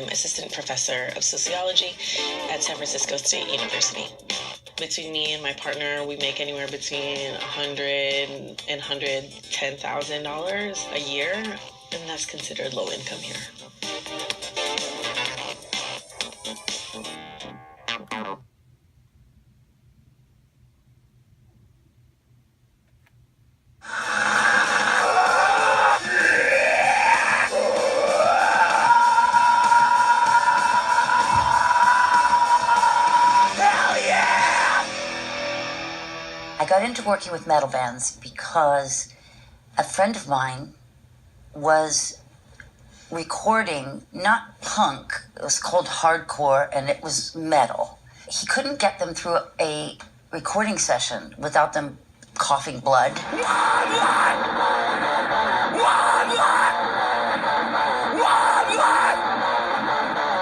I'm assistant professor of sociology at San Francisco State University. Between me and my partner, we make anywhere between $100,000 and $110,000 a year, and that's considered low income here. I got into working with metal bands because a friend of mine was recording, not punk, it was called hardcore, and it was metal. He couldn't get them through a recording session without them coughing blood.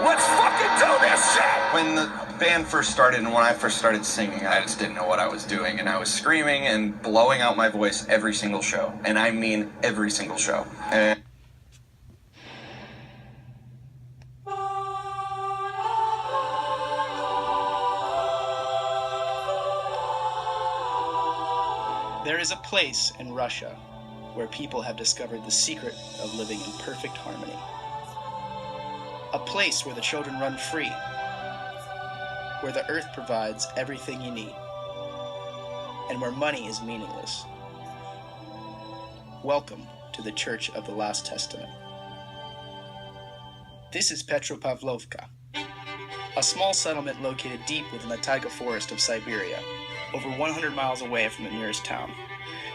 Let's fucking do this shit! When the band first started and when I first started singing, I just didn't know what I was doing, and I was screaming and blowing out my voice every single show, and I mean every single show. And there is a place in Russia where people have discovered the secret of living in perfect harmony. A place where the children run free, where the earth provides everything you need, and where money is meaningless. Welcome to the Church of the Last Testament. This is Petropavlovka, a small settlement located deep within the taiga forest of Siberia, over 100 miles away from the nearest town.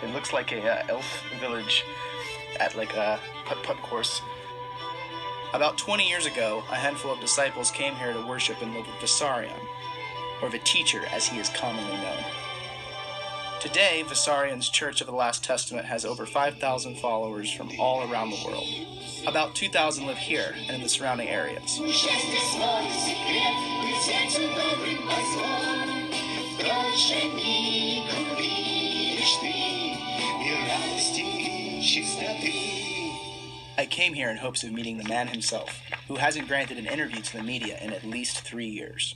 It looks like a elf village at like a putt-putt course. About 20 years ago, a handful of disciples came here to worship and live with Vissarion, or the teacher as he is commonly known. Today, Vissarion's Church of the Last Testament has over 5,000 followers from all around the world. About 2,000 live here and in the surrounding areas. I came here in hopes of meeting the man himself, who hasn't granted an interview to the media in at least 3 years.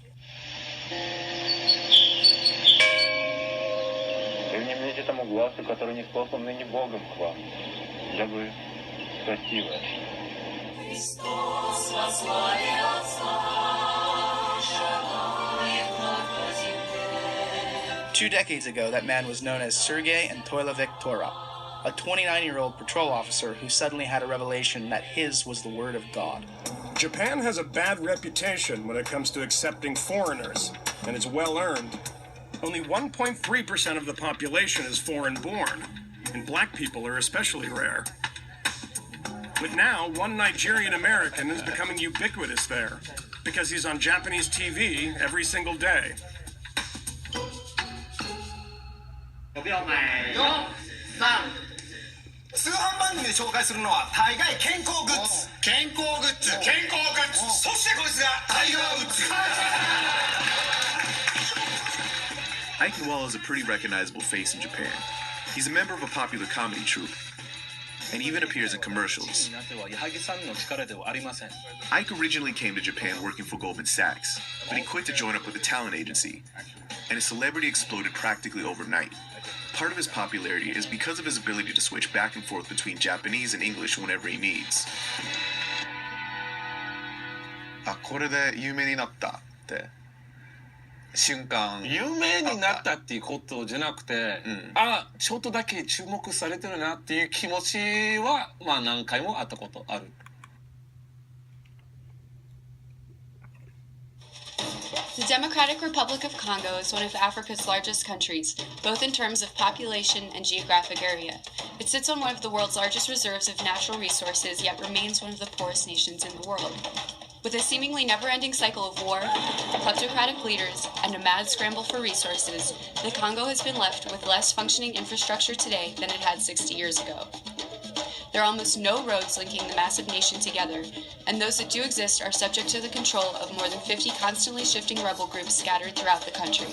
Two decades ago, that man was known as Sergei Antoilovich Tora, a 29-year-old patrol officer who suddenly had a revelation that his was the word of God. Japan has a bad reputation when it comes to accepting foreigners, and it's well earned. Only 1.3% of the population is foreign-born, and black people are especially rare. But now, one Nigerian American is becoming ubiquitous there, because he's on Japanese TV every single day. 5秒前4 3通販番組で紹介するのは大概健康グッズそしてこいつがタイガー・ウッズ Ike Noel is a pretty recognizable face in Japan. He's a member of a popular comedy troupe and even appears in commercials. Ike originally came to Japan working for Goldman Sachs, but he quit to join up with a talent agency, and his celebrity exploded practically overnight. Part of his popularity is because of his ability to switch back and forth between Japanese and English whenever he needs. これで有名になったって瞬間有名になったっていうことじゃなくて、ちょっとだけ注目されてるなっていう気持ちはまあ何回もあったことある。The Democratic Republic of Congo is one of Africa's largest countries, both in terms of population and geographic area. It sits on one of the world's largest reserves of natural resources, yet remains one of the poorest nations in the world. With a seemingly never-ending cycle of war, kleptocratic leaders, and a mad scramble for resources, the Congo has been left with less functioning infrastructure today than it had 60 years ago. There are almost no roads linking the massive nation together, and those that do exist are subject to the control of more than 50 constantly shifting rebel groups scattered throughout the country.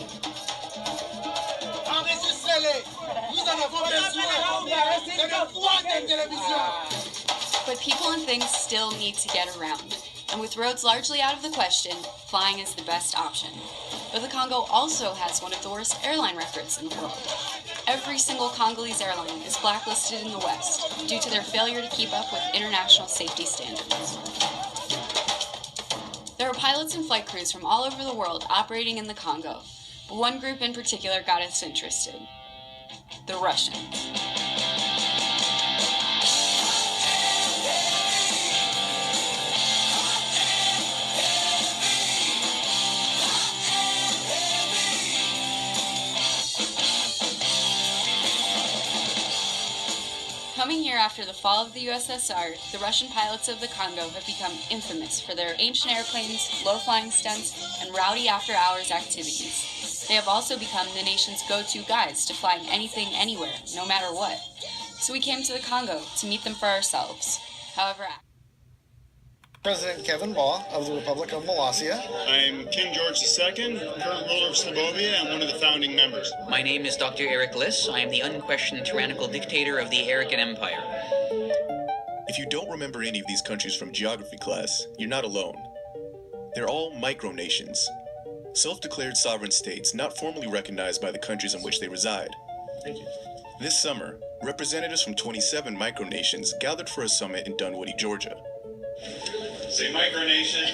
But people and things still need to get around. And with roads largely out of the question, flying is the best option. But the Congo also has one of the worst airline records in the world. Every single Congolese airline is blacklisted in the West due to their failure to keep up with international safety standards. There are pilots and flight crews from all over the world operating in the Congo, but one group in particular got us interested: the Russians. Coming here after the fall of the USSR, the Russian pilots of the Congo have become infamous for their ancient airplanes, low-flying stunts, and rowdy after-hours activities. They have also become the nation's go-to guides to flying anything, anywhere, no matter what. So we came to the Congo to meet them for ourselves. However, President Kevin Baugh of the Republic of Molossia. I'm King George II, current ruler of Slobovia and one of the founding members. My name is Dr. Eric Liss. I am the unquestioned tyrannical dictator of the Arican Empire. If you don't remember any of these countries from geography class, you're not alone. They're all micronations, self-declared sovereign states not formally recognized by the countries in which they reside. Thank you. This summer, representatives from 27 micronations gathered for a summit in Dunwoody, Georgia. Say micronation.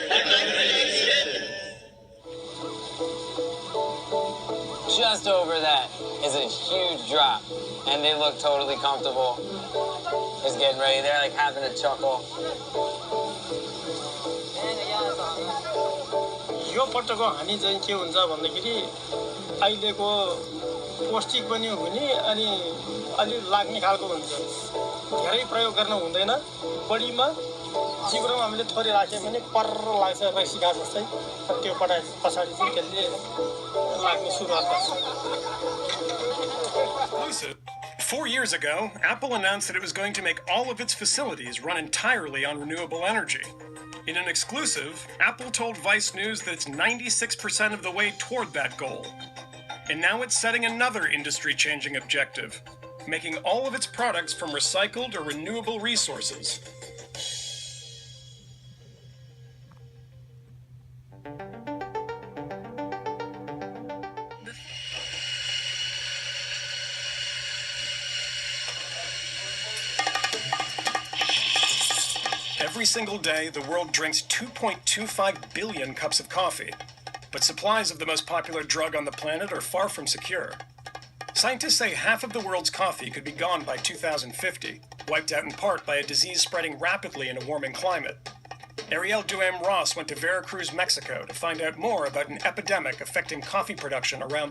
Just over that is a huge drop, and they look totally comfortable. Just getting ready. They're like having a chuckle. यो पटकको हानि चाहिँ के हुन्छ भन्दाखेरि अहिलेको पौष्टिक पनि हुने अनि अलि लाग्ने खालको हुन्छ धेरै प्रयोग गर्न हुँदैन बडीमा जिब्रोमा हामीले थोरै राख्यो भने पर्र लाग्छ रक्सीका जस्तै त्यो पटाए पछाडी चाहिँ त्यसले लाग्ने सुरुवात गर्छ. 4 years ago, Apple announced that it was going to make all of its facilities run entirely on renewable energy. In an exclusive, Apple told Vice News that it's 96% of the way toward that goal. And now it's setting another industry-changing objective, making all of its products from recycled or renewable resources. Every single day, the world drinks 2.25 billion cups of coffee, but supplies of the most popular drug on the planet are far from secure. Scientists say half of the world's coffee could be gone by 2050, wiped out in part by a disease spreading rapidly in a warming climate. Ariel Duhem Ross went to Veracruz, Mexico to find out more about an epidemic affecting coffee production around